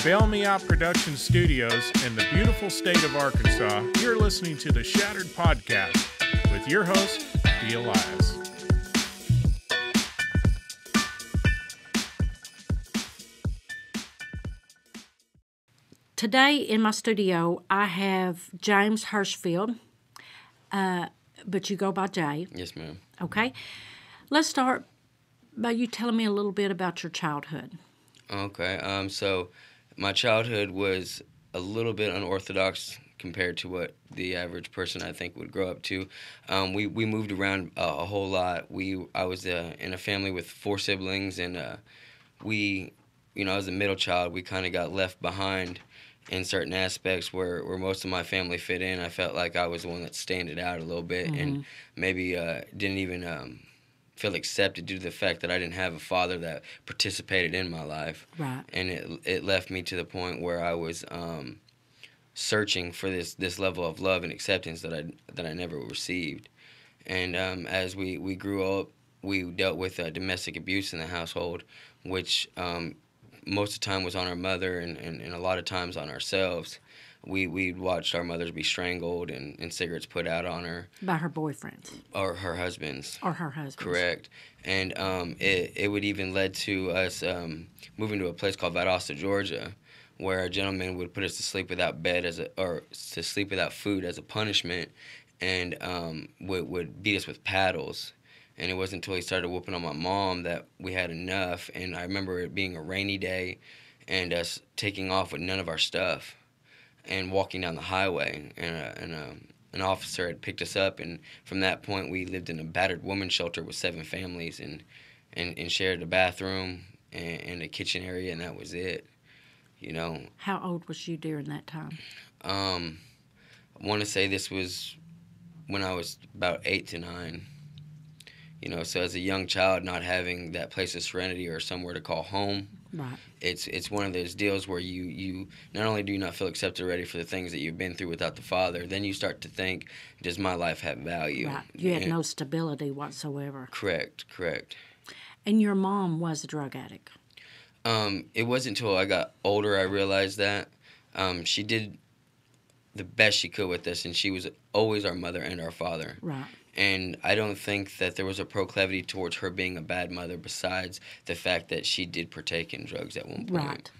BMOP Production Studios in the beautiful state of Arkansas, you're listening to the Shattered Podcast with your host, D. Elias. Today in my studio, I have James Hirshfield, but you go by Jey. Yes, ma'am. Okay. Let's start by you telling me a little bit about your childhood. Okay. So my childhood was a little bit unorthodox compared to what the average person I think would grow up to. We moved around a whole lot. I was in a family with 4 siblings, and as a middle child, we kind of got left behind in certain aspects where most of my family fit in. I felt like I was the one that standed out a little bit, and maybe didn't even feel accepted due to the fact that I didn't have a father that participated in my life. Right. And it left me to the point where I was searching for this level of love and acceptance that I never received. And as we grew up, we dealt with domestic abuse in the household, which most of the time was on our mother and a lot of times on ourselves. We watched our mothers be strangled and cigarettes put out on her. By her boyfriends. Or her husbands. Or her husbands. Correct. And it would even led to us moving to a place called Valdosta, Georgia, where a gentleman would put us to sleep without to sleep without food as a punishment, and would beat us with paddles. And it wasn't until he started whooping on my mom that we had enough. And I remember it being a rainy day and us taking off with none of our stuff and walking down the highway. And an officer had picked us up. And from that point, we lived in a battered women's shelter with 7 families and shared a bathroom and a kitchen area, and that was it. You know. How old was you during that time? I want to say this was when I was about 8 to 9. So as a young child, not having that place of serenity or somewhere to call home, right. It's one of those deals where you not only do you not feel accepted or ready for the things that you've been through without the father, then you start to think, does my life have value? Right. You had no stability whatsoever. Correct. And your mom was a drug addict. It wasn't until I got older I realized that. She did the best she could with us, and she was always our mother and our father. Right. And I don't think that there was a proclivity towards her being a bad mother besides the fact that she did partake in drugs at one point. Right.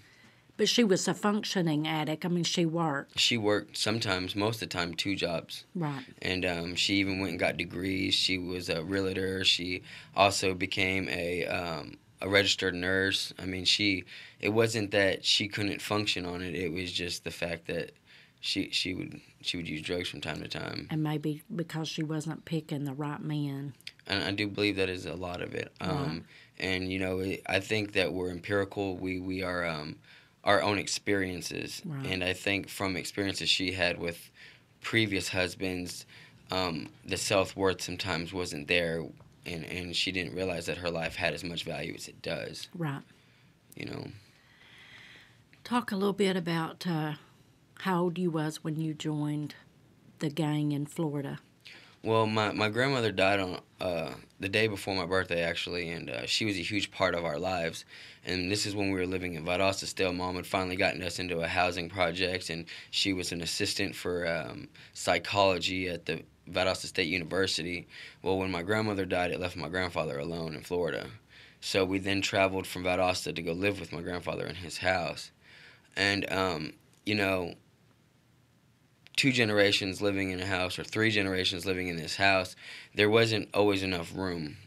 But she was a functioning addict. I mean, she worked. She worked sometimes, most of the time, 2 jobs. Right. And she even went and got degrees. She was a realtor. She also became a registered nurse. I mean, it wasn't that she couldn't function on it. It was just the fact that she would use drugs from time to time. And maybe because she wasn't picking the right men. And I do believe that is a lot of it. Right. And, I think that we're empirical. We are our own experiences. Right. And I think from experiences she had with previous husbands, the self-worth sometimes wasn't there. And she didn't realize that her life had as much value as it does. Right. Talk a little bit about how old you was when you joined the gang in Florida. Well, my grandmother died on the day before my birthday, actually, and she was a huge part of our lives. And this is when we were living in Valdosta still. Mom had finally gotten us into a housing project, and she was an assistant for psychology at the Valdosta State University. Well, when my grandmother died, it left my grandfather alone in Florida. So we then traveled from Valdosta to go live with my grandfather in his house. And, 2 generations living in a house or 3 generations living in this house, there wasn't always enough room.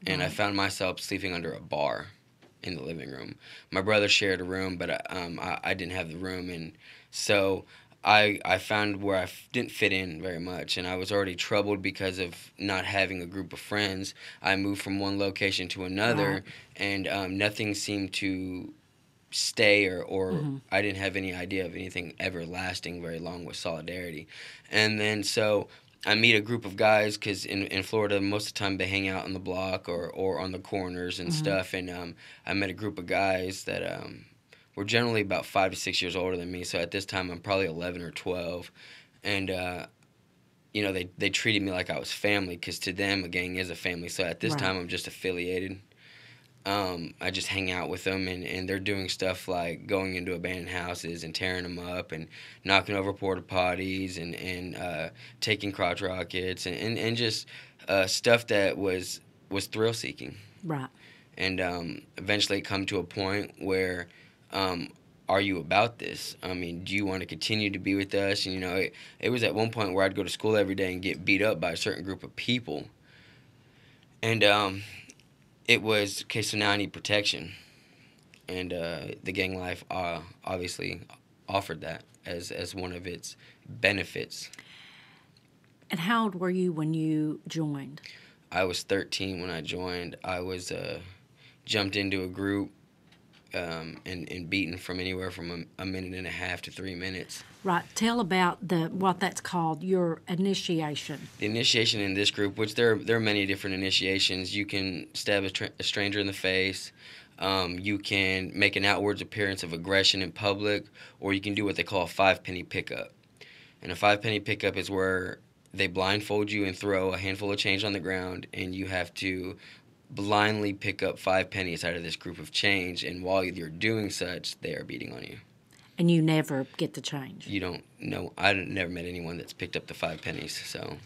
And I found myself sleeping under a bar in the living room. My brother shared a room, but I didn't have the room. And so I found where I didn't fit in very much, and I was already troubled because of not having a group of friends. I moved from one location to another, and nothing seemed to stay or I didn't have any idea of anything ever lasting very long with solidarity. And then so I meet a group of guys because in Florida most of the time they hang out on the block or on the corners and stuff, and I met a group of guys that were generally about 5 to 6 years older than me. So at this time I'm probably 11 or 12, and they treated me like I was family because to them a gang is a family. So at this time I'm just affiliated. I just hang out with them, and they're doing stuff like going into abandoned houses and tearing them up and knocking over porta potties and taking crotch rockets and just stuff that was thrill seeking. Right. And eventually come to a point where, are you about this? I mean, do you want to continue to be with us? And, it was at one point where I'd go to school every day and get beat up by a certain group of people. And it was, okay, so now I need protection. And the gang life obviously offered that as one of its benefits. And how old were you when you joined? I was 13 when I joined. I was jumped into a group and beaten from anywhere from a minute and a half to 3 minutes. Right. Tell about what that's called, your initiation. The initiation in this group, which there are many different initiations. You can stab a stranger in the face. You can make an outwards appearance of aggression in public, or you can do what they call a 5-penny pickup. And a 5-penny pickup is where they blindfold you and throw a handful of change on the ground, and you have to blindly pick up 5 pennies out of this group of change, and while you're doing such, they are beating on you. And you never get the change? You don't know. I never met anyone that's picked up the 5 pennies, so.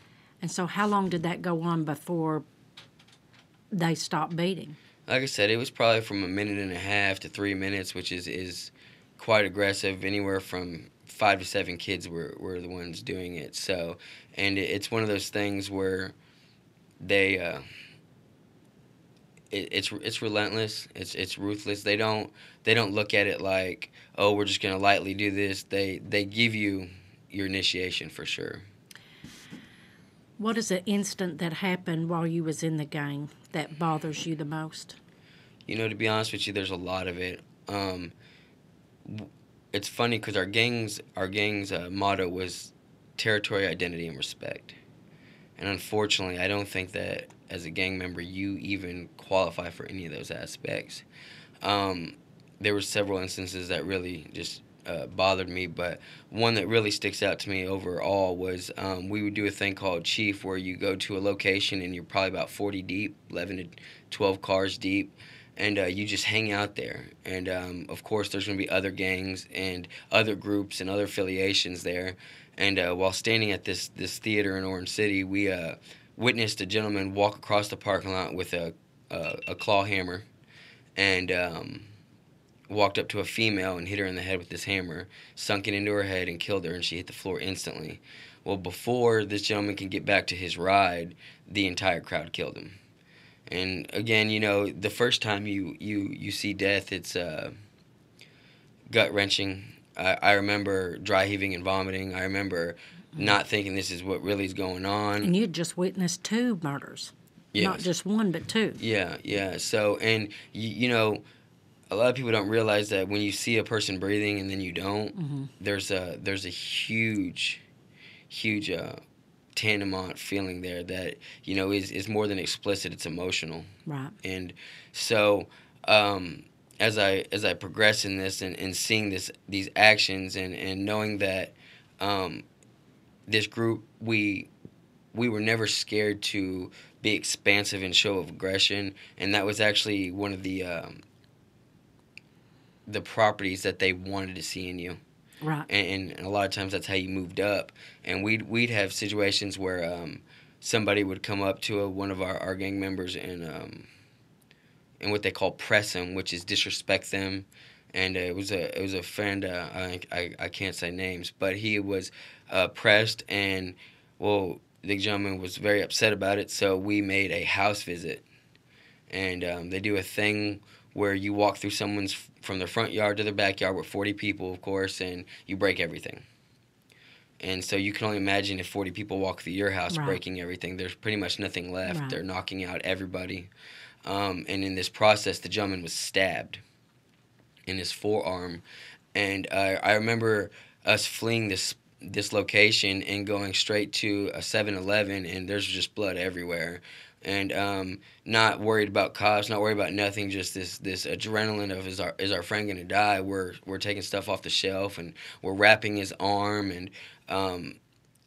And so how long did that go on before they stopped beating? Like I said, it was probably from a minute and a half to 3 minutes, which is quite aggressive. Anywhere from 5 to 7 kids were the ones doing it. So, and it's one of those things where they it's relentless. It's ruthless. They don't look at it like, oh, we're just gonna lightly do this. They give you your initiation for sure. What is the instant that happened while you was in the gang that bothers you the most? To be honest with you, there's a lot of it. It's funny because our gang's motto was territory, identity, and respect. And unfortunately, I don't think that as a gang member you even qualify for any of those aspects. There were several instances that really just bothered me, but one that really sticks out to me overall was we would do a thing called Chief, where you go to a location and you're probably about 40 deep, 11 to 12 cars deep, and you just hang out there. And of course there's going to be other gangs and other groups and other affiliations there. And while standing at this theater in Orange City, we witnessed a gentleman walk across the parking lot with a claw hammer, and walked up to a female and hit her in the head with this hammer, sunk it into her head and killed her, and she hit the floor instantly. Well, before this gentleman can get back to his ride, the entire crowd killed him. And again, the first time you see death, it's gut-wrenching. I remember dry heaving and vomiting. I remember not thinking this is what really is going on. And you'd just witnessed 2 murders. Yes. Not just 1, but 2. Yeah. So, and, a lot of people don't realize that when you see a person breathing and then you don't, mm-hmm. there's a huge tantamount feeling there that, is more than explicit. It's emotional. Right. And so, as I progress in this and seeing these actions and knowing that this group, we were never scared to be expansive and show of aggression, and that was actually one of the properties that they wanted to see in you. Right. And a lot of times that's how you moved up. And we'd have situations where somebody would come up to one of our gang members and what they call press them, which is disrespect them. And it was a friend, I can't say names, but he was pressed, and the gentleman was very upset about it, so we made a house visit. And they do a thing where you walk through someone's from their front yard to their backyard with 40 people, of course, and you break everything. And so you can only imagine if 40 people walk through your house, right, breaking everything, there's pretty much nothing left. Right. They're knocking out everybody. And in this process, the gentleman was stabbed in his forearm. And I remember us fleeing this location and going straight to a 7-Eleven, and there's just blood everywhere. And not worried about cops, not worried about nothing, just this adrenaline of is our friend gonna die? We're taking stuff off the shelf, and we're wrapping his arm, and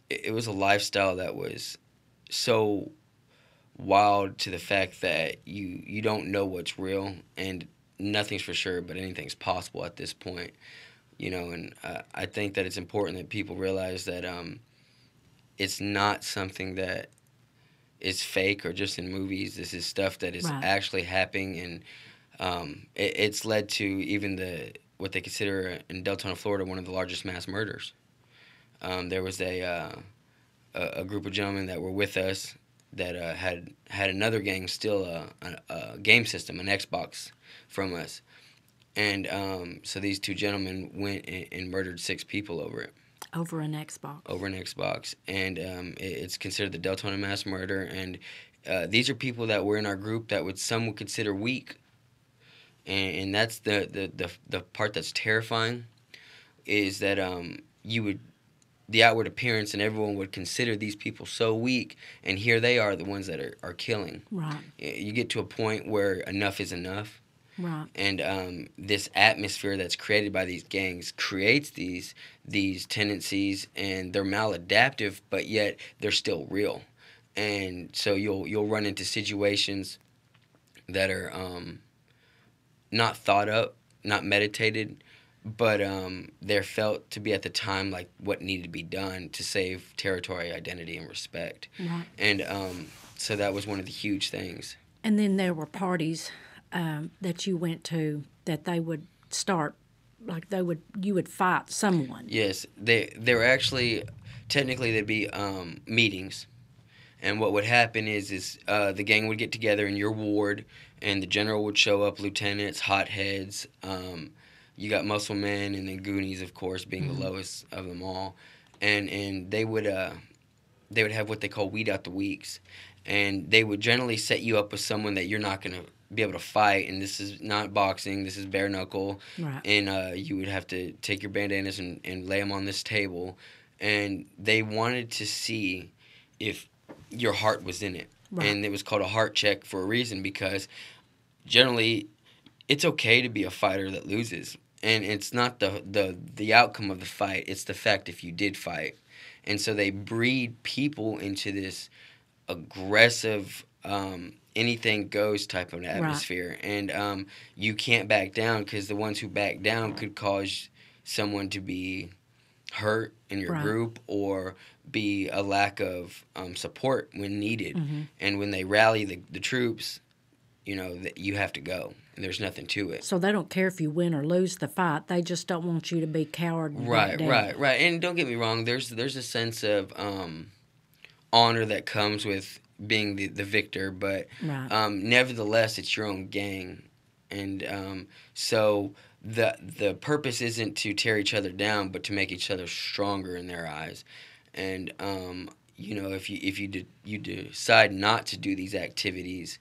it was a lifestyle that was so wild to the fact that you don't know what's real, and nothing's for sure, but anything's possible at this point. And I think that it's important that people realize that it's not something that is fake or just in movies. This is stuff that is Right. actually happening, and it's led to even what they consider in Deltona, Florida, one of the largest mass murders. There was a group of gentlemen that were with us that had another gang steal a game system, an Xbox, from us. And so these two gentlemen went and murdered 6 people over it. Over an Xbox. Over an Xbox. And it's considered the Deltona mass murder. And these are people that were in our group that some would consider weak. And that's the part that's terrifying, is that the outward appearance and everyone would consider these people so weak, and here they are, the ones that are killing. Right. You get to a point where enough is enough. Right. And this atmosphere that's created by these gangs creates these tendencies, and they're maladaptive, but yet they're still real. And so you'll run into situations that are not thought up, not meditated, but they're felt to be at the time like what needed to be done to save territory, identity, and respect. Right. And so that was one of the huge things. And then there were parties that you went to that they would start, like you would fight someone. Yes, they were actually, technically they'd be meetings, and what would happen is the gang would get together in your ward, and the general would show up, lieutenants, hotheads, you got muscle men, and then goonies, of course, being the lowest of them all, and they would have what they call weed out the weeks, and they would generally set you up with someone that you're not going to be able to fight, and this is not boxing, this is bare knuckle. Right. And you would have to take your bandanas and lay them on this table, and they wanted to see if your heart was in it. Right. And it was called a heart check for a reason, because generally it's okay to be a fighter that loses, and it's not the outcome of the fight, it's the fact if you did fight. And so they breed people into this aggressive anything goes type of atmosphere. Right. And you can't back down, because the ones who back down could cause someone to be hurt in your group, or be a lack of support when needed. And when they rally the troops, you have to go, and there's nothing to it. So they don't care if you win or lose the fight. They just don't want you to be coward. And right. And don't get me wrong, there's a sense of honor that comes with being the victor, but nevertheless, it's your own gang, and so the purpose isn't to tear each other down, but to make each other stronger in their eyes. And if you decide not to do these activities,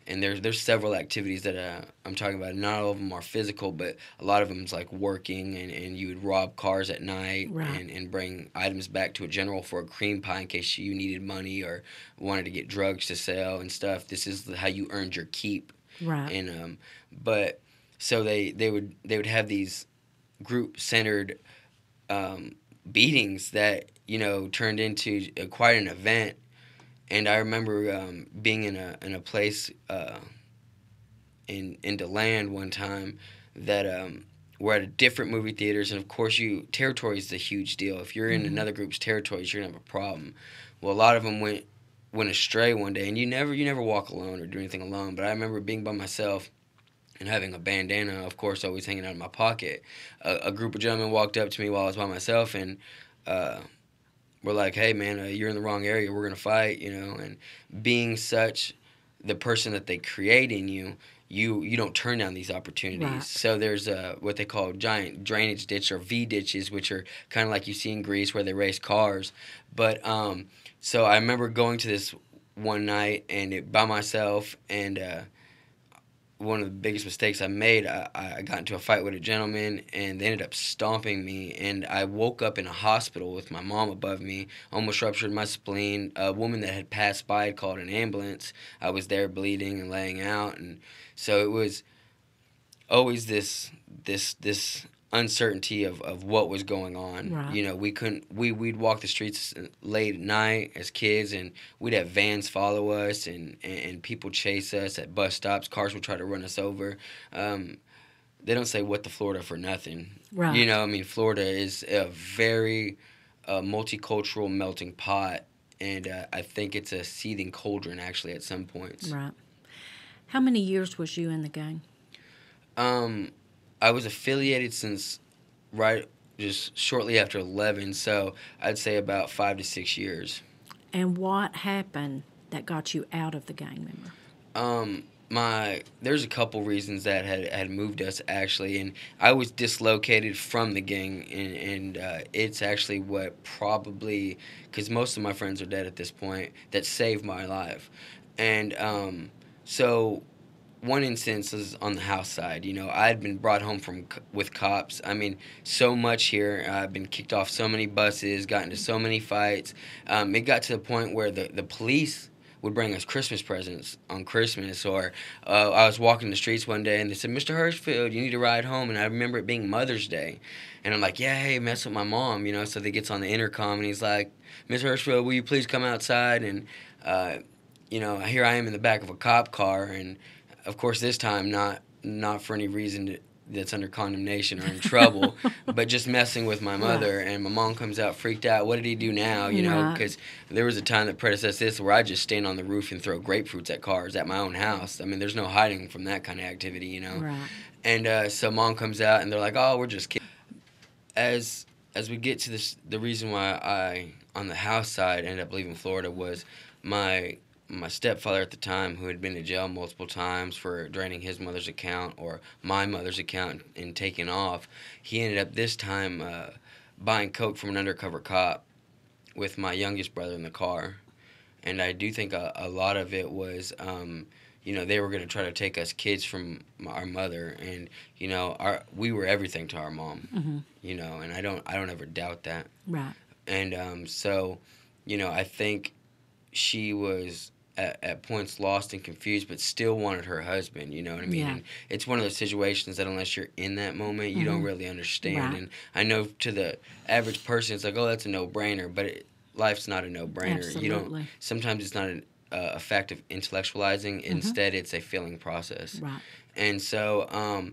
and there's several activities that I'm talking about. Not all of them are physical, but a lot of them is like working, and you would rob cars at night, and bring items back to a general for a cream pie in case you needed money or wanted to get drugs to sell and stuff. This is how you earned your keep. Right. And but so they would have these group centered beatings that turned into quite an event. And I remember being in a place in DeLand one time that we're at a different movie theaters, and of course territory is a huge deal. If you're in another group's territories, you're gonna have a problem. Well, a lot of them went astray one day, and you never walk alone or do anything alone. But I remember being by myself and having a bandana, of course, always hanging out of my pocket. A group of gentlemen walked up to me while I was by myself, and we're like, hey, man, you're in the wrong area. We're going to fight, And being such the person that they create in you, you don't turn down these opportunities. Right. So there's what they call giant drainage ditch, or V ditches, which are kind of like you see in Greece where they race cars. But so I remember going to this one night by myself, and one of the biggest mistakes I made, I got into a fight with a gentleman, and they ended up stomping me, and I woke up in a hospital with my mom above me, almost ruptured my spleen. A woman that had passed by had called an ambulance. I was there bleeding and laying out, and so it was always this uncertainty of what was going on. Right. You know, we'd walk the streets late at night as kids, and we'd have vans follow us, and people chase us at bus stops. Cars would try to run us over. They don't say what to Florida for nothing. Right. You know, I mean, Florida is a very multicultural melting pot, and I think it's a seething cauldron, actually, at some points. Right. How many years was you in the gang? I was affiliated since just shortly after 11, so I'd say about 5 to 6 years. And what happened that got you out of the gang member? There's a couple reasons that had moved us, actually, and I was dislocated from the gang, and it's actually what probably, because most of my friends are dead at this point, that saved my life. And so one instance is on the house side. You know, I had been brought home with cops. I mean, so much here. I've been kicked off so many buses, got into so many fights. It got to the point where the police would bring us Christmas presents on Christmas, or I was walking the streets one day and they said, "Mr. Hirshfield, you need to ride home." And I remember it being Mother's Day, and I'm like, "Yeah, hey, mess with my mom," you know. So they gets on the intercom and he's like, "Mr. Hirshfield, will you please come outside?" And you know, here I am in the back of a cop car, and of course this time not for any reason that's under condemnation or in trouble, but just messing with my mother. Right. And my mom comes out freaked out. What did he do now? You know, because there was a time that predecessed this where I just stand on the roof and throw grapefruits at cars at my own house. I mean, there's no hiding from that kind of activity, you know. Right. And so mom comes out and they're like, "Oh, we're just kidding." As we get to this, the reason why I, on the house side, ended up leaving Florida was my stepfather at the time, who had been to jail multiple times for draining his mother's account or my mother's account and taking off. He ended up this time buying coke from an undercover cop with my youngest brother in the car. And I do think a lot of it was, you know, they were going to try to take us kids from our mother. And, you know, we were everything to our mom, mm-hmm. you know, and I don't ever doubt that. Right. And so, you know, I think she was at points lost and confused, but still wanted her husband, you know what I mean? Yeah. And it's one of those situations that unless you're in that moment, you mm-hmm. don't really understand. Right. And I know to the average person, it's like, oh, that's a no-brainer, but life's not a no-brainer. Absolutely. You don't. Sometimes it's not a fact of intellectualizing. Mm-hmm. Instead, it's a feeling process. Right. And so,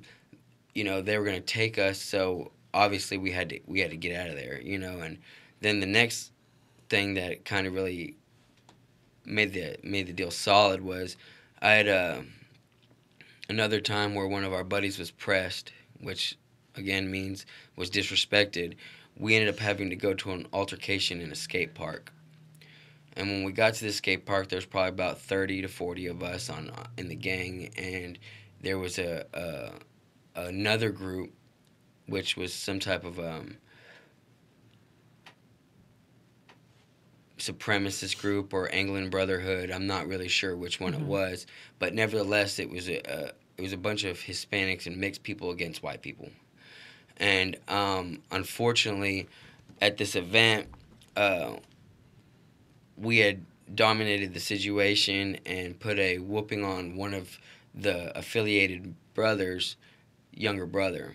you know, they were going to take us, so obviously we had to get out of there, you know. And then the next thing that kind of really made the deal solid was I had another time where one of our buddies was pressed, which again means was disrespected. We ended up having to go to an altercation in a skate park. And when we got to the skate park, there's probably about 30 to 40 of us in the gang, and there was another group, which was some type of supremacist group or Anglican Brotherhood. I'm not really sure which one mm-hmm. it was, but nevertheless, it was a bunch of Hispanics and mixed people against white people. And unfortunately, at this event, we had dominated the situation and put a whooping on one of the affiliated brothers' younger brother.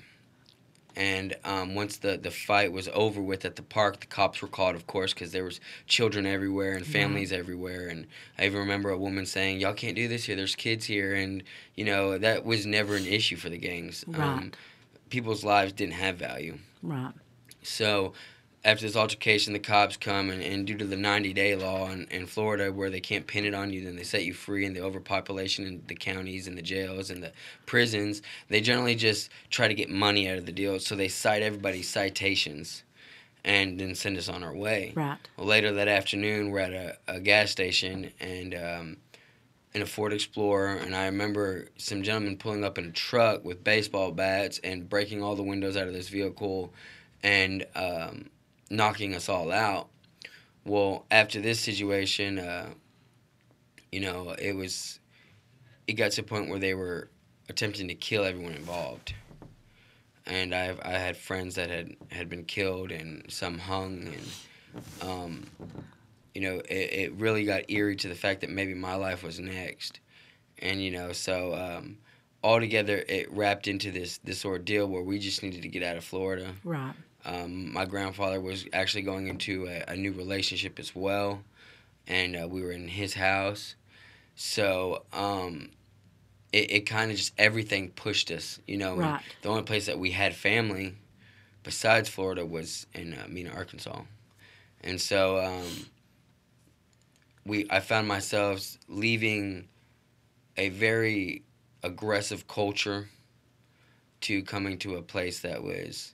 And once the fight was over with at the park, the cops were called, of course, because there was children everywhere and families everywhere. And I even remember a woman saying, "Y'all can't do this here. There's kids here." And, you know, that was never an issue for the gangs. Right. People's lives didn't have value. Right. So after this altercation, the cops come, and due to the 90-day law in Florida where they can't pin it on you, then they set you free, and the overpopulation in the counties and the jails and the prisons, they generally just try to get money out of the deal, so they cite everybody's citations and then send us on our way. Right. Well, later that afternoon, we're at a gas station and in a Ford Explorer, and I remember some gentlemen pulling up in a truck with baseball bats and breaking all the windows out of this vehicle and knocking us all out. Well, after this situation, you know, it got to a point where they were attempting to kill everyone involved. And I had friends that had been killed and some hung, and you know, it really got eerie to the fact that maybe my life was next. And, you know, so altogether, it wrapped into this ordeal where we just needed to get out of Florida. Right. My grandfather was actually going into a new relationship as well, and we were in his house. So it kind of just, everything pushed us, you know. Right. And the only place that we had family besides Florida was in Mena, Arkansas. And so I found myself leaving a very aggressive culture to coming to a place that was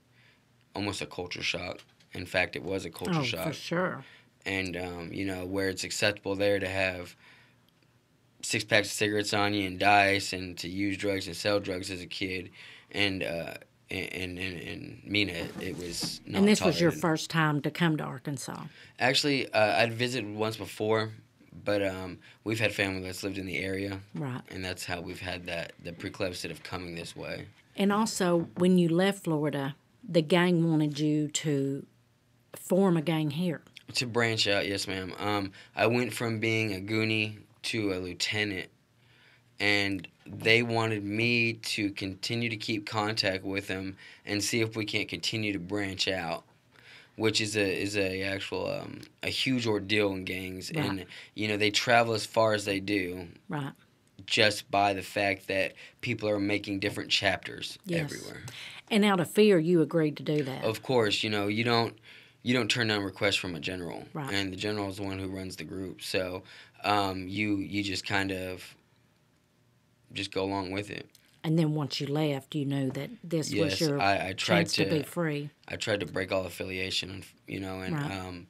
almost a culture shock. In fact, it was a culture shock. For sure. And, you know, where it's acceptable there to have 6 packs of cigarettes on you and dice and to use drugs and sell drugs as a kid. And in Mena, it was not And this tolerated. was your first time to come to Arkansas? Actually, I'd visited once before, but we've had family that's lived in the area. Right. And that's how we've had the preclepsit of coming this way. And also, when you left Florida, the gang wanted you to form a gang here. To branch out, yes, ma'am. I went from being a Goonie to a lieutenant, and they wanted me to continue to keep contact with them and see if we can't continue to branch out, which is a huge ordeal in gangs. Right. And you know, they travel as far as they do, Right. just by the fact that people are making different chapters everywhere. And out of fear, you agreed to do that. Of course, you know, you don't turn down requests from a general, Right. and the general is the one who runs the group. So you just kind of just go along with it. And then once you left, you knew that this was your I tried chance to be free. I tried to break all affiliation, you know, and Right.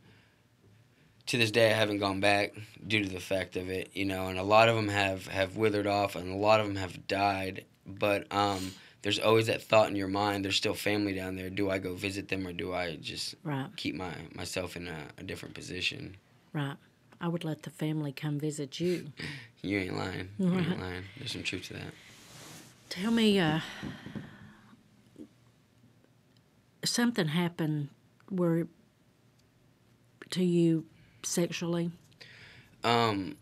To this day I haven't gone back due to the fact of it, you know, and a lot of them have withered off, and a lot of them have died, but there's always that thought in your mind, there's still family down there. Do I go visit them, or do I just keep myself in a different position? Right. I would let the family come visit you. You ain't lying. You ain't lying. There's some truth to that. Tell me, something happened to you sexually? You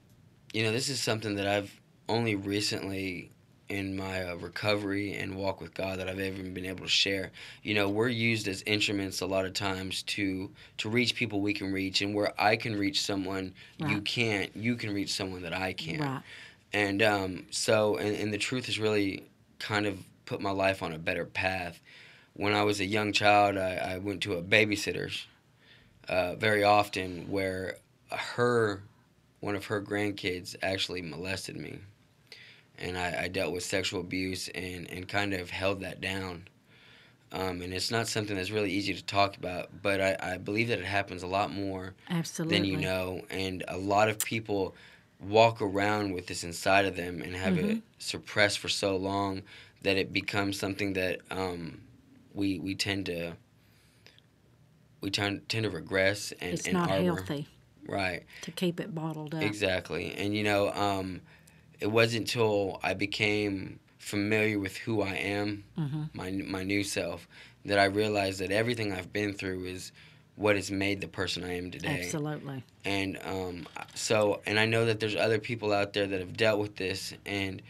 know, this is something that I've only recently in my recovery and walk with God that I've ever been able to share. You know, we're used as instruments a lot of times to reach people we can reach, and where I can reach someone you can't, you can reach someone that I can't. Right. And so the truth has really kind of put my life on a better path. When I was a young child, I went to a babysitter's very often, where one of her grandkids actually molested me. And I dealt with sexual abuse and kind of held that down. And it's not something that's really easy to talk about, but I believe that it happens a lot more than you know. And a lot of people walk around with this inside of them and have it suppressed for so long that it becomes something that we tend to regress and it's not harbor. healthy. Right. To keep it bottled up. Exactly. And you know, it wasn't until I became familiar with who I am, my new self, that I realized that everything I've been through is what has made the person I am today. Absolutely. And and I know that there's other people out there that have dealt with this, and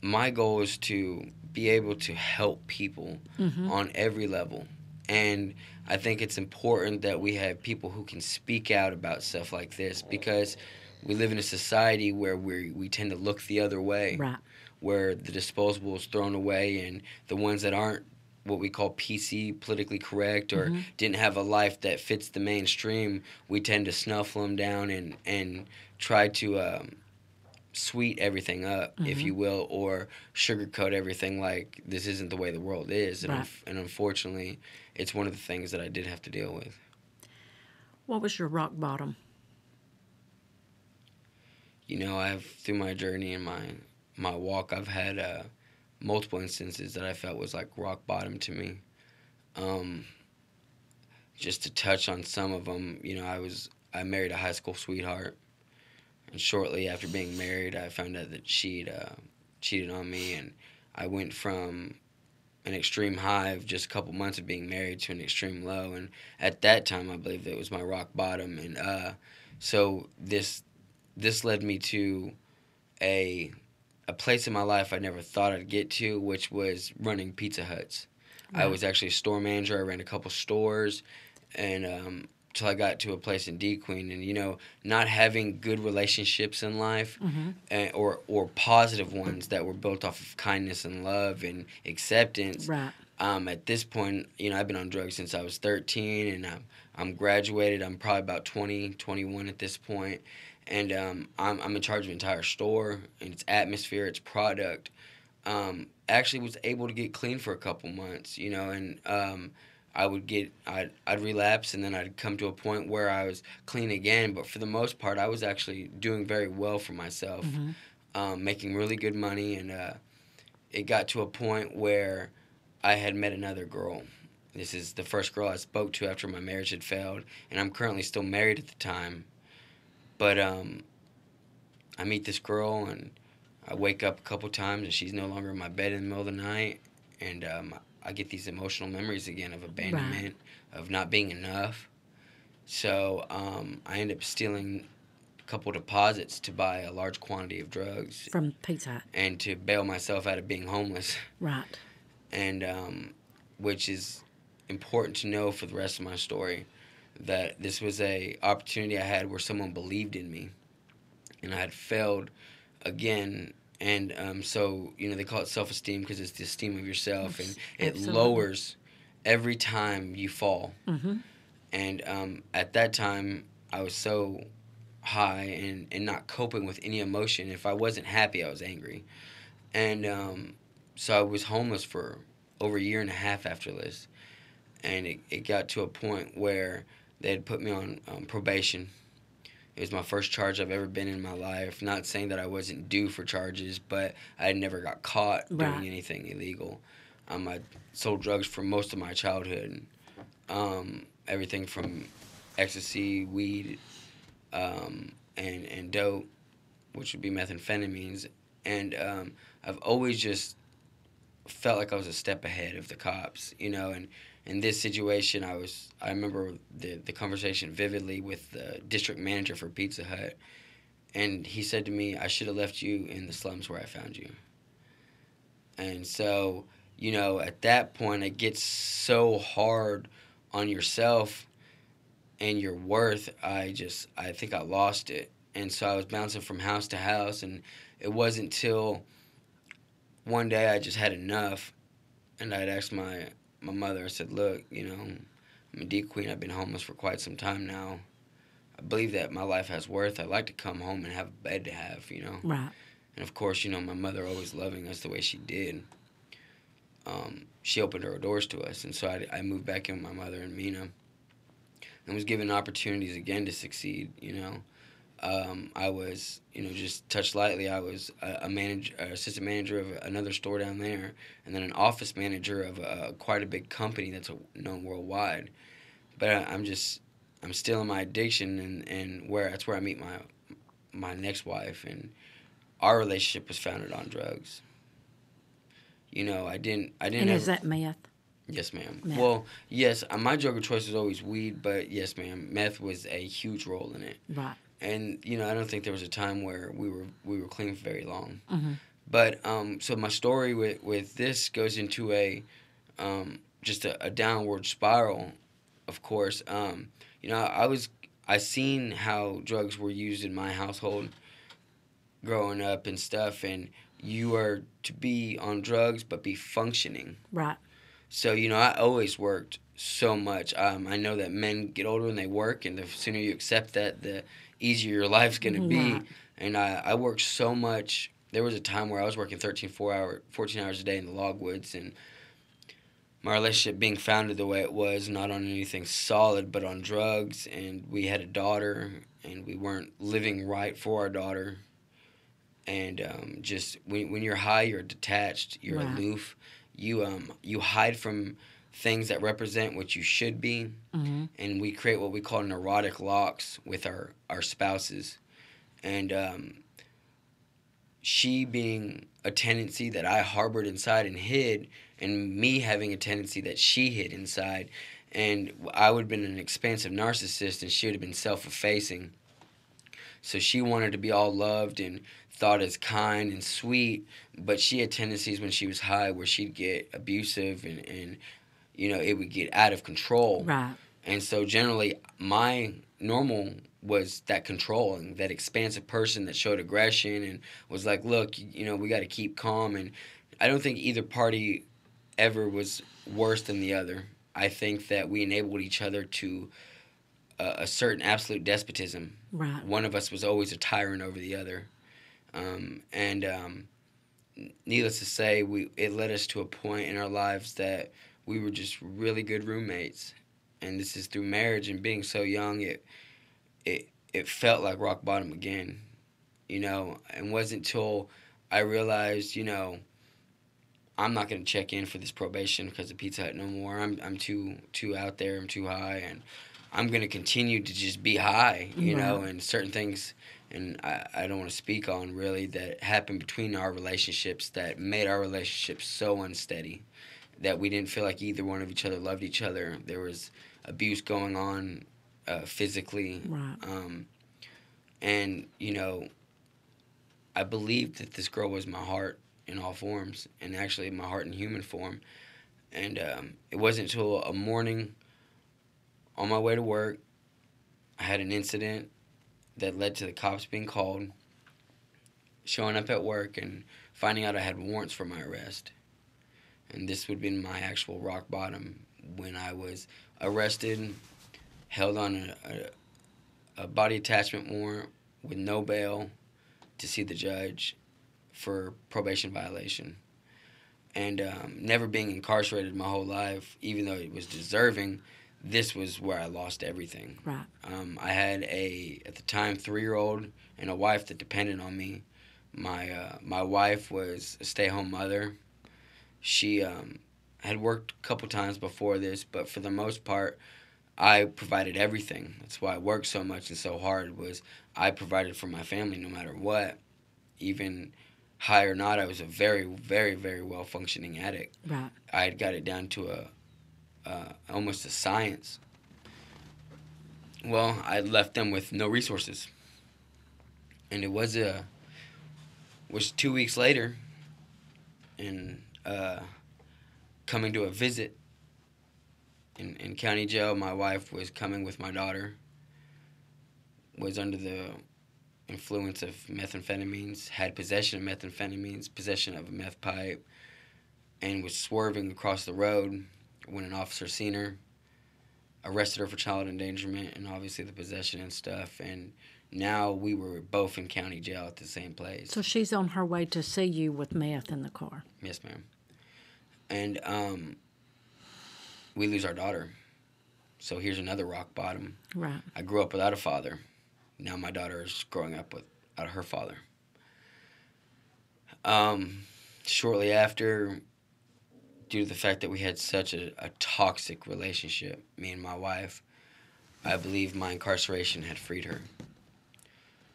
my goal is to be able to help people on every level. And I think it's important that we have people who can speak out about stuff like this, because we live in a society where we tend to look the other way, right, where the disposable is thrown away, and the ones that aren't what we call PC, politically correct, or didn't have a life that fits the mainstream, we tend to snuffle them down and try to sweet everything up, if you will, or sugarcoat everything like this isn't the way the world is. And, right. And unfortunately, it's one of the things that I did have to deal with. What was your rock bottom? You know, through my journey and my walk, I've had multiple instances that I felt was like rock bottom to me. Just to touch on some of them, you know, I married a high school sweetheart, and shortly after being married, I found out that she'd cheated on me, and I went from an extreme high of just a couple months of being married to an extreme low, and at that time, I believe it was my rock bottom, and so this led me to a a place in my life I never thought I'd get to, which was running Pizza Huts. Right. I was actually a store manager. I ran a couple stores, and till I got to a place in D-Queen. And, you know, not having good relationships in life, or positive ones that were built off of kindness and love and acceptance. Right. At this point, you know, I've been on drugs since I was 13, and I'm graduated. I'm probably about 20, 21 at this point. And I'm in charge of an entire store and its atmosphere, its product. Actually was able to get clean for a couple months, you know, and I'd relapse, and then I'd come to a point where I was clean again. But for the most part, I was actually doing very well for myself, making really good money, and it got to a point where I had met another girl. This is the first girl I spoke to after my marriage had failed, and I'm currently still married at the time. But I meet this girl, and I wake up a couple times, and she's no longer in my bed in the middle of the night, and I get these emotional memories again of abandonment, of not being enough. So I end up stealing a couple deposits to buy a large quantity of drugs. From Pizza Hut. And to bail myself out of being homeless. Right. And which is important to know for the rest of my story, that this was a opportunity I had where someone believed in me, and I had failed again. And so, you know, they call it self-esteem because it's the esteem of yourself, and it Absolutely. lowers every time you fall. And at that time, I was so high and not coping with any emotion. If I wasn't happy, I was angry. And so I was homeless for over a year and a half after this. And it got to a point where they had put me on probation. It was my first charge I've ever been in my life. Not saying that I wasn't due for charges, but I had never got caught doing anything illegal. I sold drugs for most of my childhood. Everything from ecstasy, weed, and dope, which would be methamphetamines. And I've always just felt like I was a step ahead of the cops, you know. And in this situation, I remember the conversation vividly with the district manager for Pizza Hut, and he said to me, "I should have left you in the slums where I found you." And so, you know, at that point, it gets so hard on yourself and your worth. I think I lost it, and so I was bouncing from house to house, and it wasn't till one day I just had enough, and I'd asked my mother, I said, "Look, you know, I'm a D-Queen. I've been homeless for quite some time now. I believe that my life has worth. I'd like to come home and have a bed to have, you know." Right. And, of course, you know, my mother always loving us the way she did. She opened her doors to us. And so I moved back in with my mother and Mina and was given opportunities again to succeed, you know. I was, you know, just touched lightly. I was assistant manager of another store down there, and then an office manager of quite a big company that's known worldwide. But I'm still in my addiction, and that's where I meet my next wife, and our relationship was founded on drugs. You know, I didn't. And is that meth? Yes, ma'am. Meth. Well, yes, my drug of choice was always weed, but yes, ma'am, meth was a huge role in it. Right. And, you know, I don't think there was a time where we were clean for very long. Mm-hmm. But so my story with this goes into just a downward spiral. Of course, you know, I seen how drugs were used in my household growing up and stuff, and you are to be on drugs but be functioning. Right. So, you know, I always worked so much. I know that men get older and they work, and the sooner you accept that, the easier your life's going to be. Right. And I worked so much. There was a time where I was working 14 hours a day in the logwoods, and my relationship being founded the way it was, not on anything solid, but on drugs. And we had a daughter, and we weren't living right for our daughter. And just when you're high, you're detached, you're Right. aloof. You hide from things that represent what you should be, and we create what we call neurotic locks with our spouses. And she being a tendency that I harbored inside and hid, and me having a tendency that she hid inside. And I would have been an expansive narcissist, and she would have been self-effacing. So she wanted to be all loved and thought as kind and sweet, but she had tendencies when she was high where she'd get abusive and you know, it would get out of control. Right. And so generally my normal was that controlling, that expansive person that showed aggression and was like, look, you know, we got to keep calm. And I don't think either party ever was worse than the other. I think that we enabled each other to a certain absolute despotism. Right. One of us was always a tyrant over the other. Needless to say, it led us to a point in our lives that we were just really good roommates. And this is through marriage and being so young, it felt like rock bottom again, you know. And wasn't until I realized, you know, I'm not going to check in for this probation because of Pizza Hut no more. I'm too out there. I'm too high, and I'm going to continue to just be high, you know. And certain things, and I don't want to speak on really, that happened between our relationships that made our relationship so unsteady that we didn't feel like either one of each other loved each other. There was abuse going on physically. Right. And, you know, I believed that this girl was my heart in all forms, and actually my heart in human form. And it wasn't until a morning on my way to work, I had an incident that led to the cops being called, showing up at work and finding out I had warrants for my arrest. And this would have been my actual rock bottom when I was arrested, held on a body attachment warrant with no bail to see the judge for probation violation. And never being incarcerated my whole life, even though it was deserving, this was where I lost everything. Right. I had at the time, 3-year-old and a wife that depended on me. My wife was a stay-home mother. She had worked a couple times before this, but for the most part, I provided everything. That's why I worked so much and so hard, was I provided for my family no matter what. Even high or not, I was a very, very, very well-functioning addict. Right. I had got it down to almost a science. Well, I left them with no resources. And it was 2 weeks later, and coming to a visit in county jail. My wife was coming with my daughter, was under the influence of methamphetamines, had possession of methamphetamines, possession of a meth pipe, and was swerving across the road when an officer seen her, arrested her for child endangerment and obviously the possession and stuff. And now we were both in county jail at the same place. So she's on her way to see you with meth in the car. Yes, ma'am. And we lose our daughter. So here's another rock bottom. Right. I grew up without a father. Now my daughter is growing up without her father. Shortly after, due to the fact that we had such a toxic relationship, me and my wife, I believe my incarceration had freed her.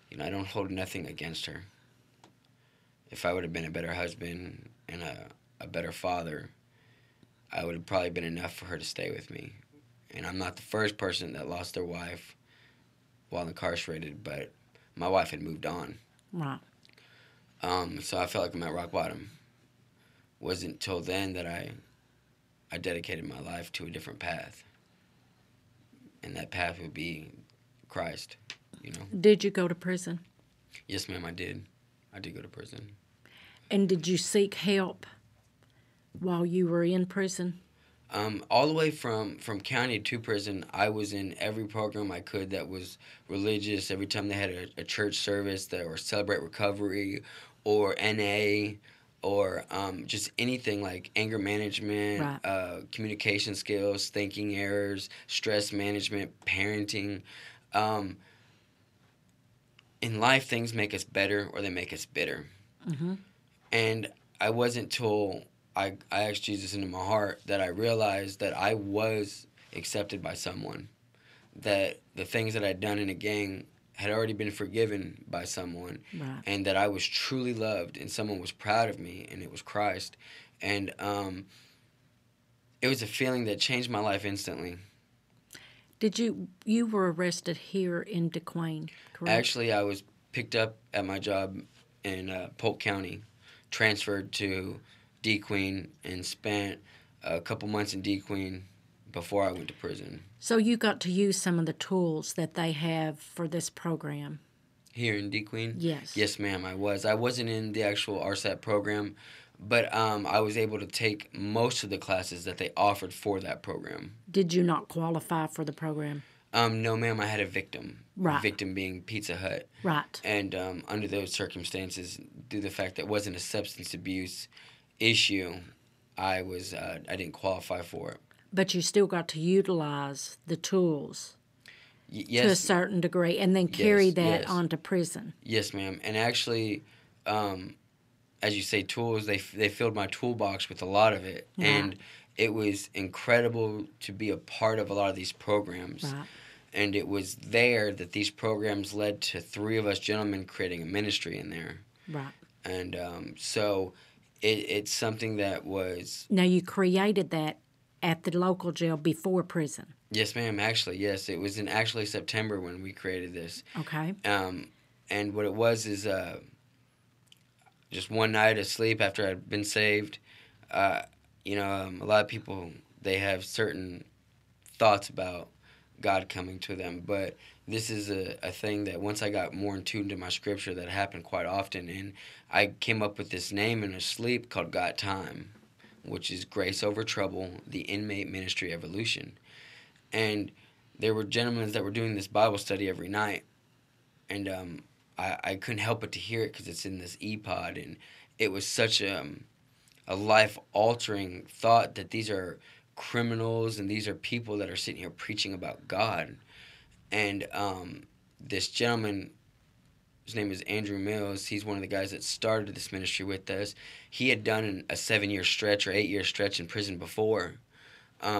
You know, I don't hold nothing against her. If I would have been a better husband and a better father, I would have probably been enough for her to stay with me. And I'm not the first person that lost their wife while incarcerated, but my wife had moved on. Right. So I felt like I'm at rock bottom. Wasn't until then that I dedicated my life to a different path. And that path would be Christ, you know. Did you go to prison? Yes, ma'am, I did. I did go to prison. And did you seek help while you were in prison? All the way from county to prison, I was in every program I could that was religious. Every time they had a church service or Celebrate Recovery or NA or just anything like anger management, right. Communication skills, thinking errors, stress management, parenting. In life, things make us better or they make us bitter. Mm-hmm. And I wasn't till I asked Jesus into my heart that I realized that I was accepted by someone, that the things that I'd done in a gang had already been forgiven by someone, right. and that I was truly loved and someone was proud of me, and it was Christ. And it was a feeling that changed my life instantly. Did you were arrested here in DeQuain, correct? Actually, I was picked up at my job in Polk County, transferred to D Queen, and spent a couple months in D Queen before I went to prison. So you got to use some of the tools that they have for this program. Here in D Queen? Yes. Yes, ma'am, I was. I wasn't in the actual RSAT program, but I was able to take most of the classes that they offered for that program. Did you not qualify for the program? No, ma'am, I had a victim. Right. Victim being Pizza Hut. Right. And under those circumstances, due to the fact that it wasn't a substance abuse issue, I didn't qualify for it. But you still got to utilize the tools Yes, to a certain degree and then carry that yes. on to prison. Yes, ma'am. And actually, as you say, tools, they filled my toolbox with a lot of it. Right. And it was incredible to be a part of a lot of these programs. Right. And it was there that these programs led to 3 of us gentlemen creating a ministry in there. Right. And so it's something that was... Now, you created that at the local jail before prison. Yes, ma'am. Actually, yes. It was in actually September when we created this. Okay. And what it was is just one night of sleep after I'd been saved. A lot of people, they have certain thoughts about God coming to them, but this is a thing that once I got more in tune to my scripture, that happened quite often, and I came up with this name in a sleep called Got Time, which is Grace Over Trouble, the Inmate Ministry Evolution. And there were gentlemen that were doing this Bible study every night, and I couldn't help but to hear it because it's in this e-pod, and it was such a life-altering thought that these are criminals and these are people that are sitting here preaching about God. And this gentleman, his name is Andrew Mills, he's one of the guys that started this ministry with us. He had done a 7-year stretch or 8-year stretch in prison before.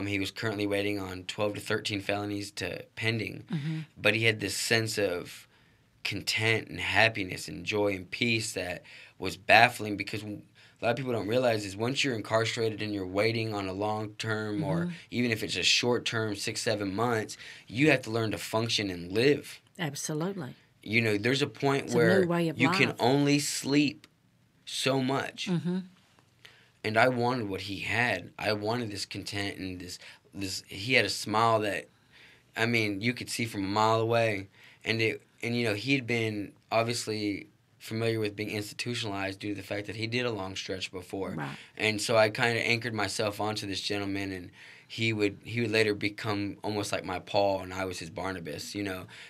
He was currently waiting on 12 to 13 felonies to pending. Mm-hmm. But he had this sense of content and happiness and joy and peace that was baffling, because a lot of people don't realize is once you're incarcerated and you're waiting on a long term, mm-hmm. or even if it's a short term, 6-7 months, you have to learn to function and live. Absolutely. There's a point it's where a new way of you life. can only sleep so much. Mm-hmm. And I wanted what he had. I wanted this content and this. He had a smile that, I mean, you could see from a mile away. And he had been obviously familiar with being institutionalized due to the fact that he did a long stretch before. Right. And so I kind of anchored myself onto this gentleman, and he would later become almost like my Paul, and I was his Barnabas,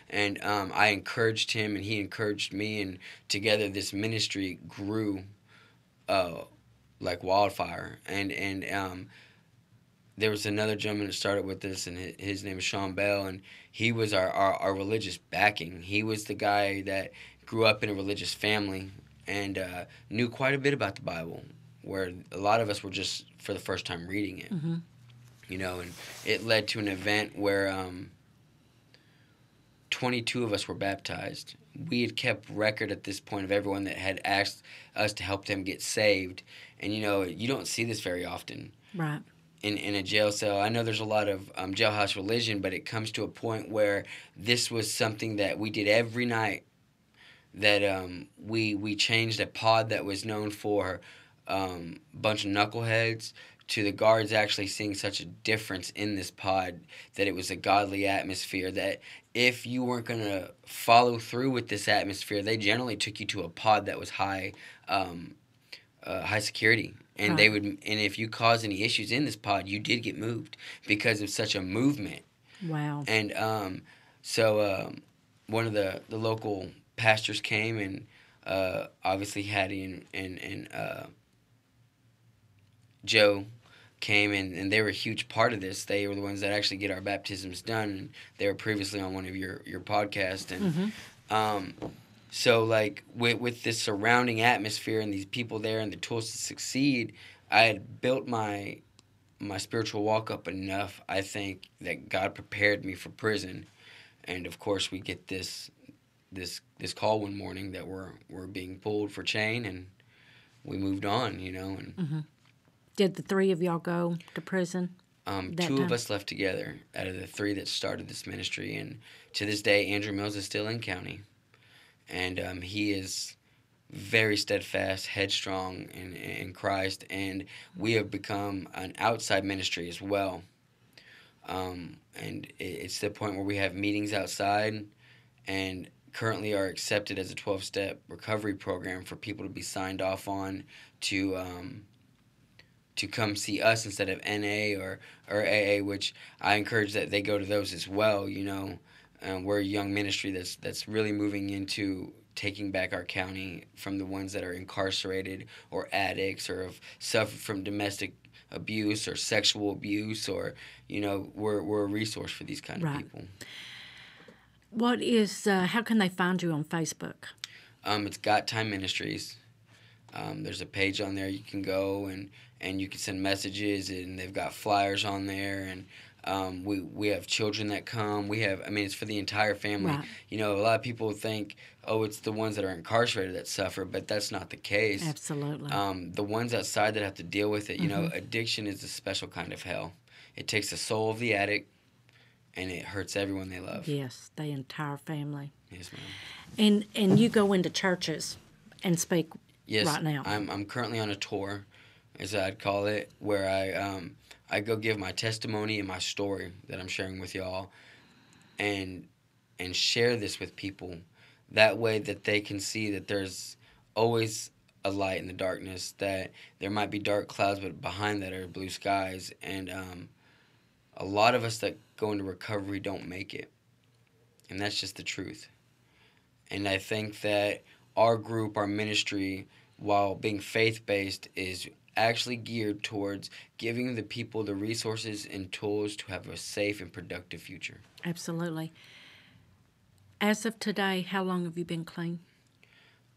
And I encouraged him, and he encouraged me, and together this ministry grew like wildfire. And there was another gentleman that started with us, and his name is Sean Bell, and he was our religious backing. He was the guy that grew up in a religious family and knew quite a bit about the Bible, where a lot of us were just for the first time reading it. Mm-hmm. And it led to an event where 22 of us were baptized. We had kept record at this point of everyone that had asked us to help them get saved. And, you don't see this very often. Right. In a jail cell. I know there's a lot of jailhouse religion, but it comes to a point where this was something that we did every night, that we changed a pod that was known for a bunch of knuckleheads to the guards actually seeing such a difference in this pod that it was a godly atmosphere, that if you weren't going to follow through with this atmosphere, they generally took you to a pod that was high security. And right. and if you caused any issues in this pod, you did get moved because of such a movement. Wow. And so one of the local pastors came, and obviously Hattie and Joe came, and they were a huge part of this. They were the ones that actually get our baptisms done, and they were previously on one of your podcasts. And mm-hmm. So, like, with this surrounding atmosphere and these people there and the tools to succeed, I had built my spiritual walk up enough, I think, that God prepared me for prison. And, of course, we get this call one morning that we're being pulled for chain, and we moved on, And mm-hmm. Did the 3 of y'all go to prison? 2 of us left together out of the 3 that started this ministry. And to this day, Andrew Mills is still in county. And he is very steadfast, headstrong in Christ, and we have become an outside ministry as well. And it's the point where we have meetings outside, and currently are accepted as a 12-step recovery program for people to be signed off on to come see us instead of NA or AA, which I encourage that they go to those as well. We're a young ministry that's really moving into taking back our county from the ones that are incarcerated or addicts or have suffered from domestic abuse or sexual abuse, or we're a resource for these kind of people. What is how can they find you on Facebook? It's Got Time Ministries. There's a page on there you can go and you can send messages, and they've got flyers on there, and we have children that come. It's for the entire family. Right. A lot of people think, it's the ones that are incarcerated that suffer, but that's not the case. Absolutely. The ones outside that have to deal with it, addiction is a special kind of hell. It takes the soul of the addict, and it hurts everyone they love. Yes, the entire family. Yes, ma'am. And you go into churches and speak right now. I'm currently on a tour, as I'd call it, where I go give my testimony and my story that I'm sharing with y'all, and share this with people. That way that they can see that there's always a light in the darkness, that there might be dark clouds, but behind that are blue skies. And a lot of us that go into recovery don't make it. And that's just the truth. And I think that our group, our ministry, while being faith-based, is actually geared towards giving the people the resources and tools to have a safe and productive future. Absolutely. As of today, how long have you been clean?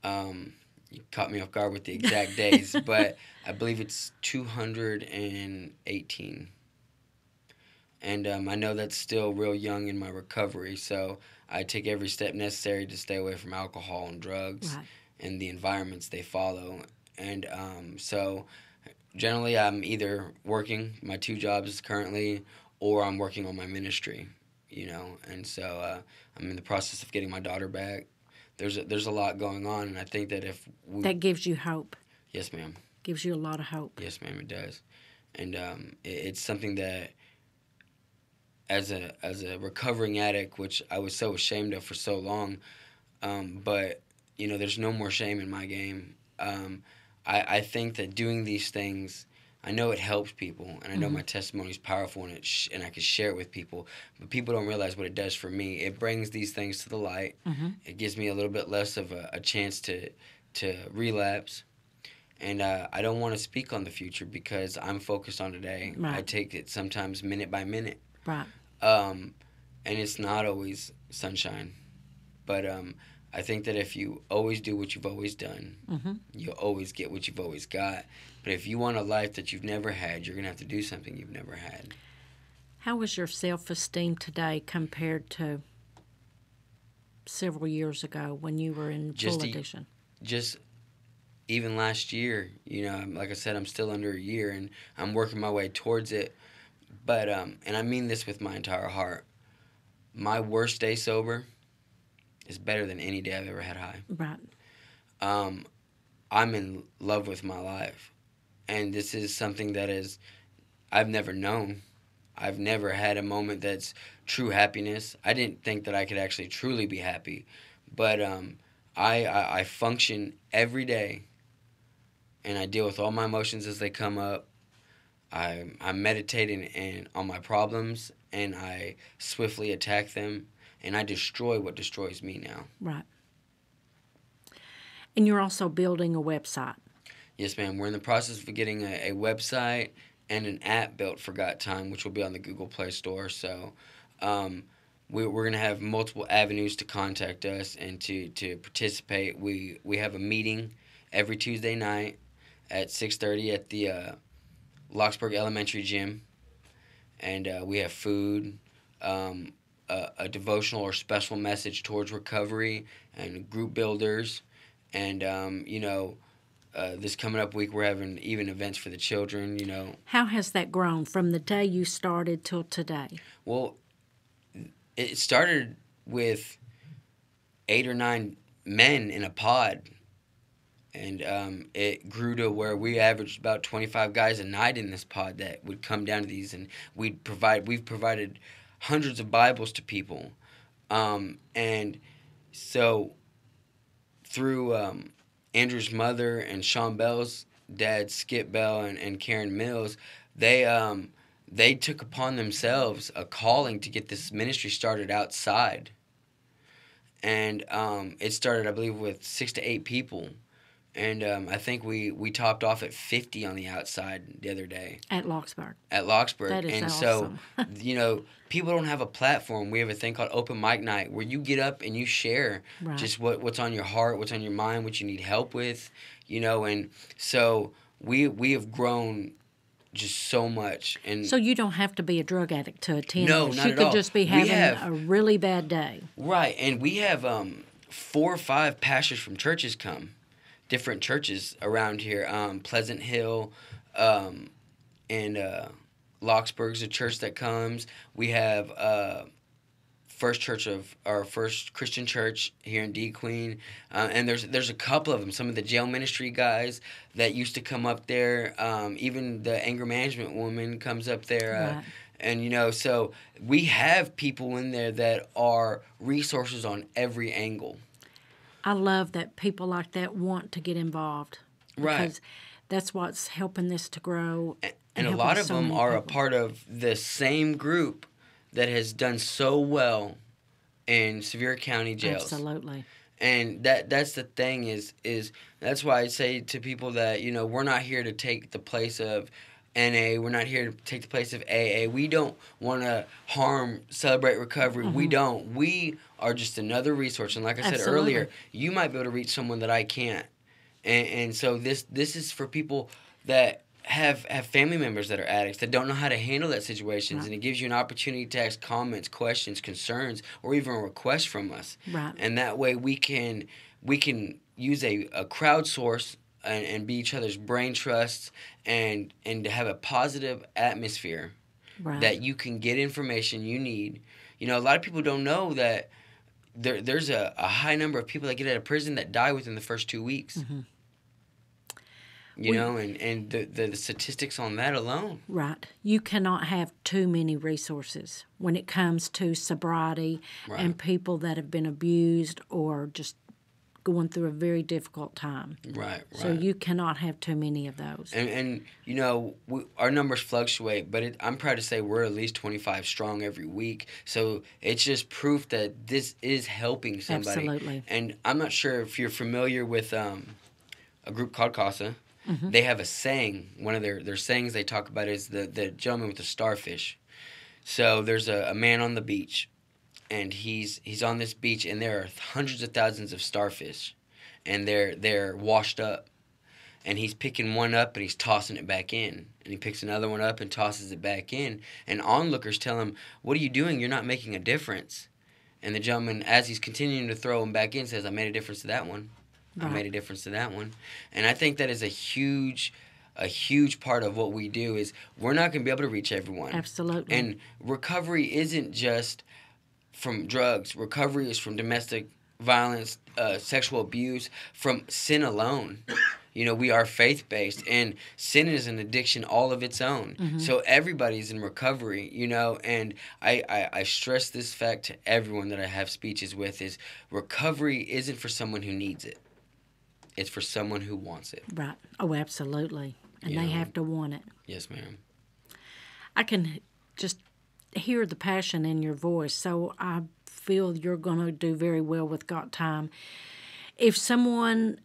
You caught me off guard with the exact days, but I believe it's 218. And I know that's still real young in my recovery, so I take every step necessary to stay away from alcohol and drugs and the environments they follow. And so generally I'm either working my 2 jobs currently, or I'm working on my ministry, and so I'm in the process of getting my daughter back. There's a lot going on, and I think that if that gives you hope. Yes, ma'am. Gives you a lot of hope. Yes, ma'am, it does. And it's something that as a recovering addict, which I was so ashamed of for so long, but there's no more shame in my game. I think that doing these things, I know it helps people, and I know my testimony is powerful, and I can share it with people, but people don't realize what it does for me. It brings these things to the light. It gives me a little bit less of a chance to relapse, and I don't want to speak on the future because I'm focused on today. Right. I take it sometimes minute by minute. Right. And it's not always sunshine, but I think that if you always do what you've always done, you'll always get what you've always got. But if you want a life that you've never had, you're going to have to do something you've never had. How is your self-esteem today compared to several years ago when you were in full addiction? Just even last year, like I said, I'm still under a year, and I'm working my way towards it. But, and I mean this with my entire heart, my worst day sober is better than any day I've ever had high. Right. I'm in love with my life. And this is something that I've never known. I've never had a moment that's true happiness. I didn't think that I could actually truly be happy. But I function every day, and I deal with all my emotions as they come up. I meditate on my problems, and I swiftly attack them, and I destroy what destroys me now. Right. And you're also building a website. Yes, ma'am. We're in the process of getting a website and an app built for Got Time, which will be on the Google Play Store. So we're going to have multiple avenues to contact us and to participate. We have a meeting every Tuesday night at 6:30 at the Locksburg Elementary Gym. And we have food, a devotional or special message towards recovery, and group builders. And, this coming up week, we're having even events for the children, How has that grown from the day you started till today? Well, it started with 8 or 9 men in a pod And it grew to where we averaged about 25 guys a night in this pod that would come down to these, and we've provided hundreds of Bibles to people. And so through Andrew's mother and Sean Bell's dad, Skip Bell, and Karen Mills, they took upon themselves a calling to get this ministry started outside. And it started, I believe, with 6 to 8 people. And I think we topped off at 50 on the outside the other day. At Locksburg. At Locksburg. That is and awesome. So, people don't have a platform. We have a thing called Open Mic Night where you get up and you share just what's on your heart, what's on your mind, what you need help with, and so we have grown just so much. And so you don't have to be a drug addict to attend. No, this. not You at could all. just be having a really bad day. Right, and we have 4 or 5 pastors from churches come. Different churches around here, Pleasant Hill, and Locksburg's a church that comes. We have First Christian Church here in D Queen, and there's a couple of them. Some of the jail ministry guys that used to come up there. Even the anger management woman comes up there. Right. And so we have people in there that are resources on every angle. I love that people like that want to get involved. Right. Because that's what's helping this to grow. And a lot of them are a part of the same group that has done so well in Sevier County jails. Absolutely. And that's the thing is that's why I say to people that, we're not here to take the place of NA. We're not here to take the place of AA. We don't want to harm Celebrate Recovery. We don't. We are just another resource. And like I said earlier, you might be able to reach someone that I can't. And so this is for people that have family members that are addicts that don't know how to handle that situations. Right. And it gives you an opportunity to ask comments, questions, concerns, or even a request from us. Right. And that way we can use a crowdsource and be each other's brain trusts and to have a positive atmosphere that you can get information you need. A lot of people don't know that there's a high number of people that get out of prison that die within the first 2 weeks. Mm-hmm. And the statistics on that alone. Right. You cannot have too many resources when it comes to sobriety and people that have been abused or just going through a very difficult time. Right. So you cannot have too many of those. And our numbers fluctuate, but I'm proud to say we're at least 25 strong every week. So it's just proof that this is helping somebody. Absolutely. And I'm not sure if you're familiar with a group called CASA. Mm-hmm. They have a saying. One of their sayings they talk about is the gentleman with the starfish. So there's a man on the beach, and he's on this beach, and there are hundreds of thousands of starfish, and they're washed up, and he's picking one up and he's tossing it back in, and he picks another one up and tosses it back in, and onlookers tell him, "What are you doing? You're not making a difference." And the gentleman, as he's continuing to throw them back in, says, "I made a difference to that one. I made a difference to that one." And I think that is a huge part of what we do is we're not going to be able to reach everyone. Absolutely. And recovery isn't just from drugs. Recovery is from domestic violence, sexual abuse, from sin alone. We are faith-based, and sin is an addiction all of its own. Mm-hmm. So everybody's in recovery, and I stress this fact to everyone that I have speeches with is recovery isn't for someone who needs it. It's for someone who wants it. Right. Oh, absolutely. And they have to want it. Yes, ma'am. I can just hear the passion in your voice, so I feel you're going to do very well with Got Time. If someone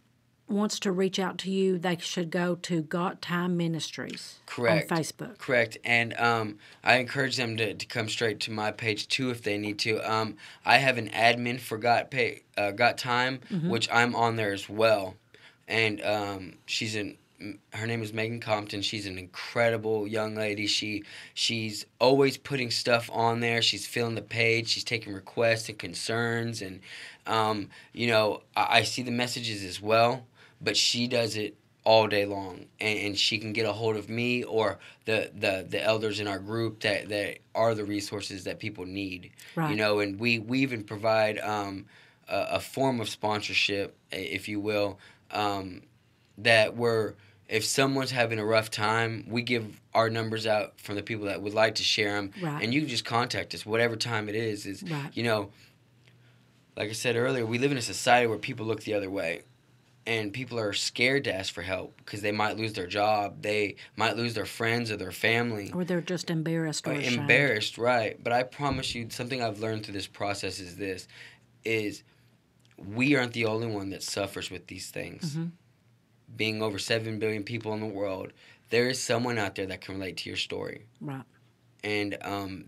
wants to reach out to you, they should go to Got Time Ministries. Correct. On Facebook. Correct. And I encourage them to come straight to my page, too, if they need to. I have an admin for Got Time, mm-hmm. which I'm on there as well. And her name is Megan Compton. She's an incredible young lady. She's always putting stuff on there. She's filling the page. She's taking requests and concerns. And, I see the messages as well. But she does it all day long, and she can get a hold of me or the elders in our group that are the resources that people need. Right. And we even provide a form of sponsorship, if you will, that if someone's having a rough time, we give our numbers out from the people that would like to share them. Right. And you can just contact us, whatever time it is. Right. You know, like I said earlier, we live in a society where people look the other way. And people are scared to ask for help because they might lose their job. They might lose their friends or their family. Or they're just embarrassed or ashamed. Embarrassed, right. But I promise you, something I've learned through this process is we aren't the only one that suffers with these things. Mm-hmm. Being over 7 billion people in the world, there is someone out there that can relate to your story. Right. And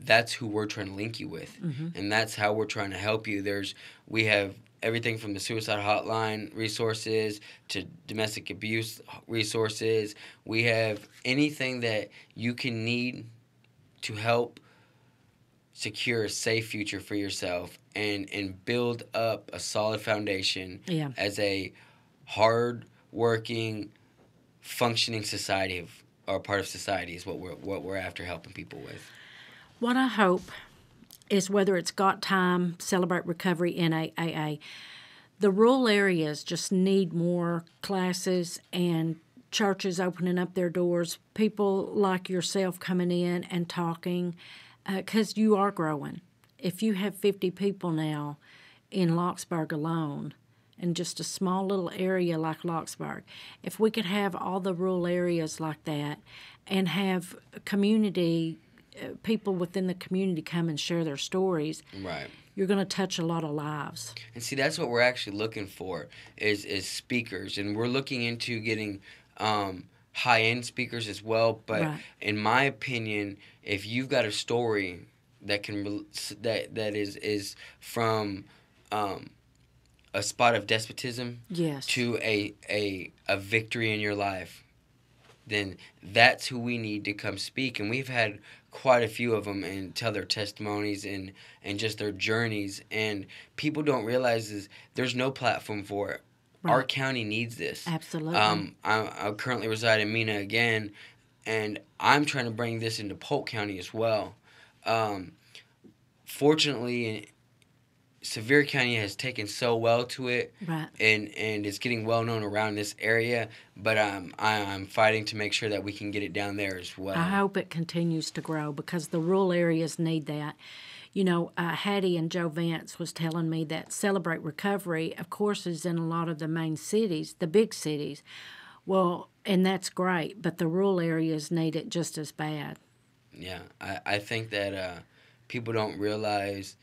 that's who we're trying to link you with. Mm-hmm. And that's how we're trying to help you. We have everything from the suicide hotline resources to domestic abuse resources. We have anything that you can need to help secure a safe future for yourself and build up a solid foundation as a hard-working, functioning society or part of society is what we're after helping people with. What I hope is whether it's Got Time, Celebrate Recovery, NAAA, the rural areas just need more classes and churches opening up their doors, people like yourself coming in and talking, because you are growing. If you have 50 people now in Locksburg alone, in just a small little area like Locksburg, if we could have all the rural areas like that and have community people within the community come and share their stories, right, you're going to touch a lot of lives. And see, that's what we're actually looking for is speakers, and we're looking into getting high-end speakers as well. But in my opinion, if you've got a story that can that is from a spot of despotism to a victory in your life, then that's who we need to come speak. And we've had quite a few of them and tell their testimonies and just their journeys. And people don't realize there's no platform for it. Right. Our county needs this. Absolutely. I currently reside in Mena again, and I'm trying to bring this into Polk County as well. Fortunately, Sevier County has taken so well to it, right, and it's getting well known around this area. But I'm fighting to make sure that we can get it down there as well. I hope it continues to grow because the rural areas need that. You know, Hattie and Joe Vance was telling me that Celebrate Recovery, of course, is in a lot of the main cities, the big cities. Well, and that's great, but the rural areas need it just as bad. Yeah, I think that people don't realize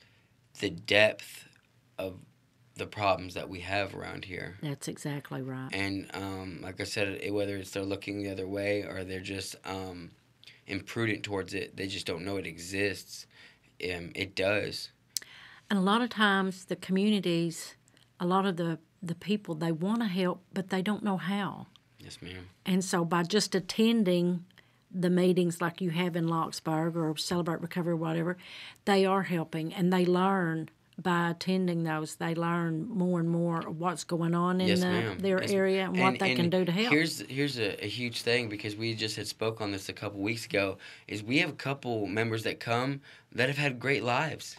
the depth of the problems that we have around here. That's exactly right. And like I said, whether it's they're looking the other way or they're just imprudent towards it, they just don't know it exists. It does. And a lot of times the communities, a lot of the people, they want to help, but they don't know how. Yes, ma'am. And so by just attending the meetings like you have in Locksburg or Celebrate Recovery or whatever, they are helping, and they learn by attending those. They learn more and more what's going on in their area and what they can do to help. Here's a huge thing, because we just had spoke on this a couple weeks ago, is we have a couple members that come that have had great lives.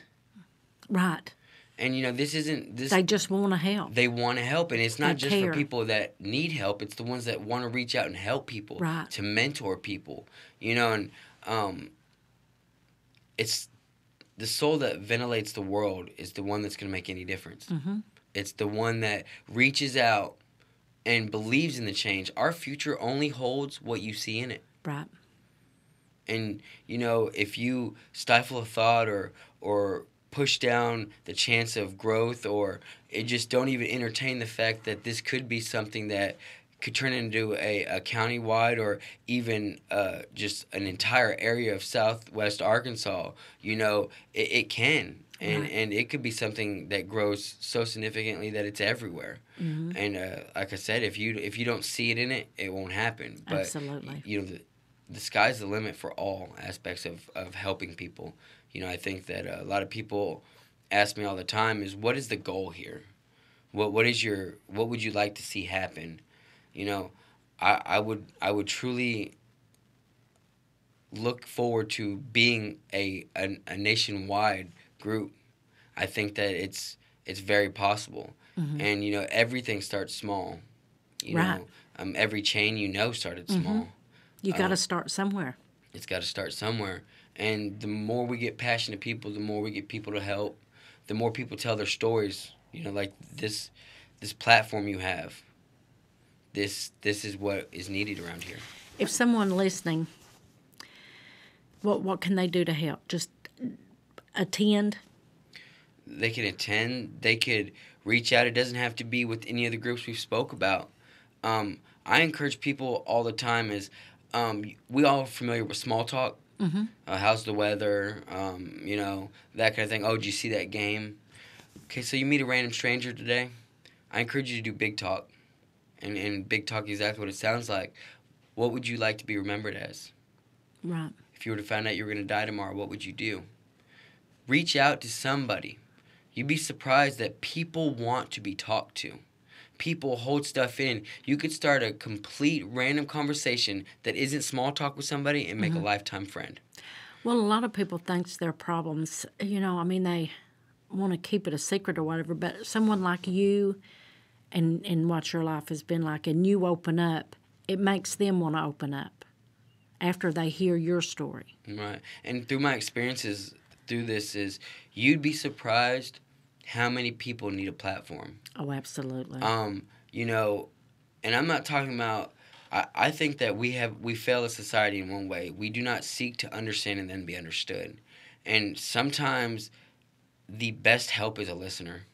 Right. And, you know, this isn't... They just want to help. They want to help, and it's not just for people that need help. It's the ones that want to reach out and help people, right, to mentor people, you know, and it's the soul that ventilates the world is the one that's going to make any difference. Mm-hmm. It's the one that reaches out and believes in the change. Our future only holds what you see in it. Right. And, you know, if you stifle a thought or push down the chance of growth, or just don't even entertain the fact that this could be something that could turn into a county-wide or even just an entire area of southwest Arkansas, you know, it can. And right, and it could be something that grows so significantly that it's everywhere. Mm-hmm. And like I said, if you don't see it in it, it won't happen. But, absolutely. You know, the sky's the limit for all aspects of helping people. You know, I think that a lot of people ask me all the time is, what is the goal here? What would you like to see happen? You know, I would truly look forward to being a nationwide group. I think that it's very possible. Mm-hmm. And, you know, everything starts small. You right. Every chain started small. You got to start somewhere. It's got to start somewhere. And the more we get passionate people, the more we get people to help, the more people tell their stories. Like this platform you have. This is what is needed around here. If someone listening, what can they do to help? Just attend? They can attend. They could reach out. It doesn't have to be with any of the groups we've spoke about. I encourage people all the time we all are familiar with small talk. Mm-hmm. How's the weather? That kind of thing. Oh, did you see that game? Okay, so you meet a random stranger today. I encourage you to do big talk. And big talk is exactly what it sounds like. What would you like to be remembered as? Right. If you were to find out you were going to die tomorrow, what would you do? Reach out to somebody. You'd be surprised that people want to be talked to. People hold stuff in. You could start a complete random conversation that isn't small talk with somebody and make a lifetime friend. Well, a lot of people think their problems, they want to keep it a secret or whatever, but someone like you and what your life has been like, and you open up, it makes them want to open up after they hear your story. Right. And through my experiences through this you'd be surprised how many people need a platform. Oh, absolutely. And I'm not talking about, I think that we fail as society in one way. We do not seek to understand and then be understood. And sometimes the best help is a listener.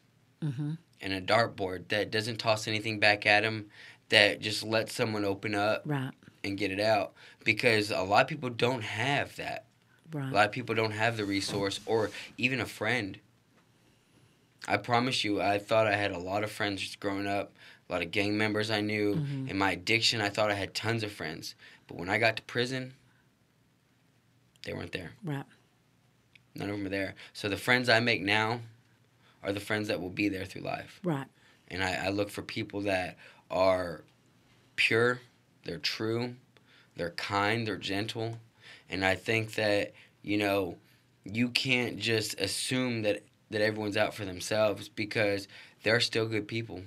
Mm-hmm. And a dartboard that doesn't toss anything back at them, that just lets someone open up right. and get it out. Because a lot of people don't have that. Right. A lot of people don't have the resource or even a friend. I promise you, I thought I had a lot of friends just growing up, a lot of gang members I knew. Mm-hmm. In my addiction, I thought I had tons of friends. But when I got to prison, they weren't there. Right. None of them are there. So the friends I make now are the friends that will be there through life. Right. And I look for people that are pure, they're true, they're kind, they're gentle. And I think that, you can't just assume that everyone's out for themselves, because there are still good people.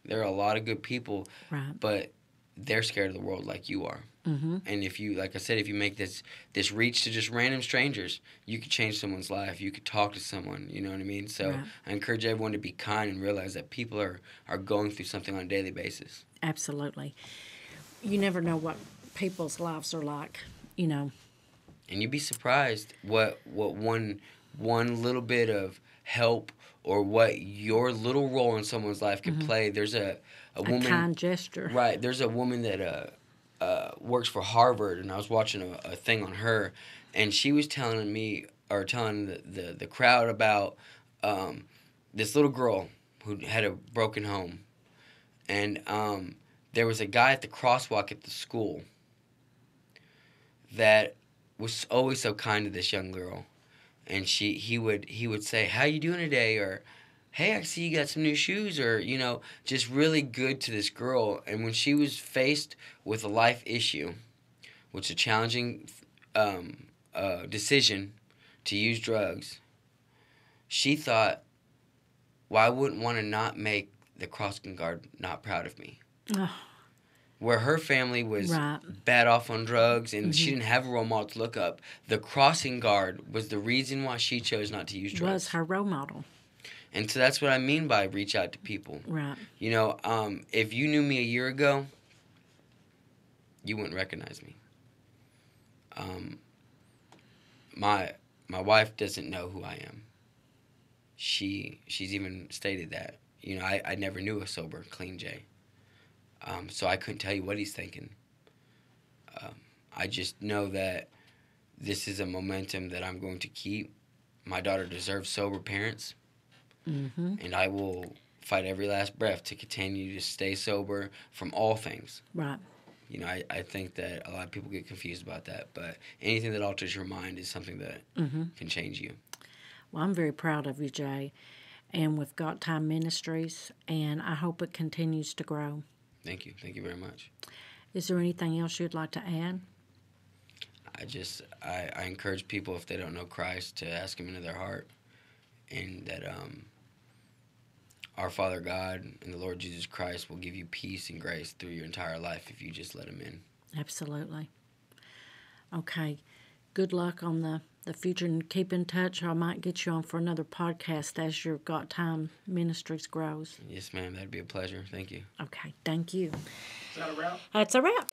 There are a lot of good people, right. But they're scared of the world like you are. Mm-hmm. And if you, like I said, if you make this reach to just random strangers, you could change someone's life. You could talk to someone, you know what I mean? So right. I encourage everyone to be kind and realize that people are going through something on a daily basis. Absolutely. You never know what people's lives are like, And you'd be surprised what one little bit of help or what your little role in someone's life can play. There's a woman, a kind gesture. Right. There's a woman that works for Harvard, and I was watching a thing on her, and she was telling the crowd about this little girl who had a broken home. And there was a guy at the crosswalk at the school that was always so kind to this young girl. And he would say, "How you doing today?" Or, "Hey, I see you got some new shoes," or, just really good to this girl. And when she was faced with a life issue, which is a challenging decision to use drugs, she thought, well, I wouldn't want to not make the crossing guard not proud of me. Oh. Where her family was right. bad off on drugs and she didn't have a role model to look up, the crossing guard was the reason why she chose not to use drugs. Was her role model. And so that's what I mean by reach out to people. Right. If you knew me a year ago, you wouldn't recognize me. My wife doesn't know who I am. She's even stated that. I never knew a sober, clean Jay. So I couldn't tell you what he's thinking. I just know that this is a momentum that I'm going to keep. My daughter deserves sober parents. Mm-hmm. And I will fight every last breath to continue to stay sober from all things. Right. I think that a lot of people get confused about that. But anything that alters your mind is something that can change you. Well, I'm very proud of you, Jay. And we've Got Time Ministries, and I hope it continues to grow. Thank you. Thank you very much. Is there anything else you'd like to add? I encourage people, if they don't know Christ, to ask him into their heart. And that our Father God and the Lord Jesus Christ will give you peace and grace through your entire life if you just let him in. Absolutely. Okay. Good luck on the future, and keep in touch. I might get you on for another podcast as your Got Time Ministries grows. Yes, ma'am. That'd be a pleasure. Thank you. Okay. Thank you. Is that a wrap? That's a wrap.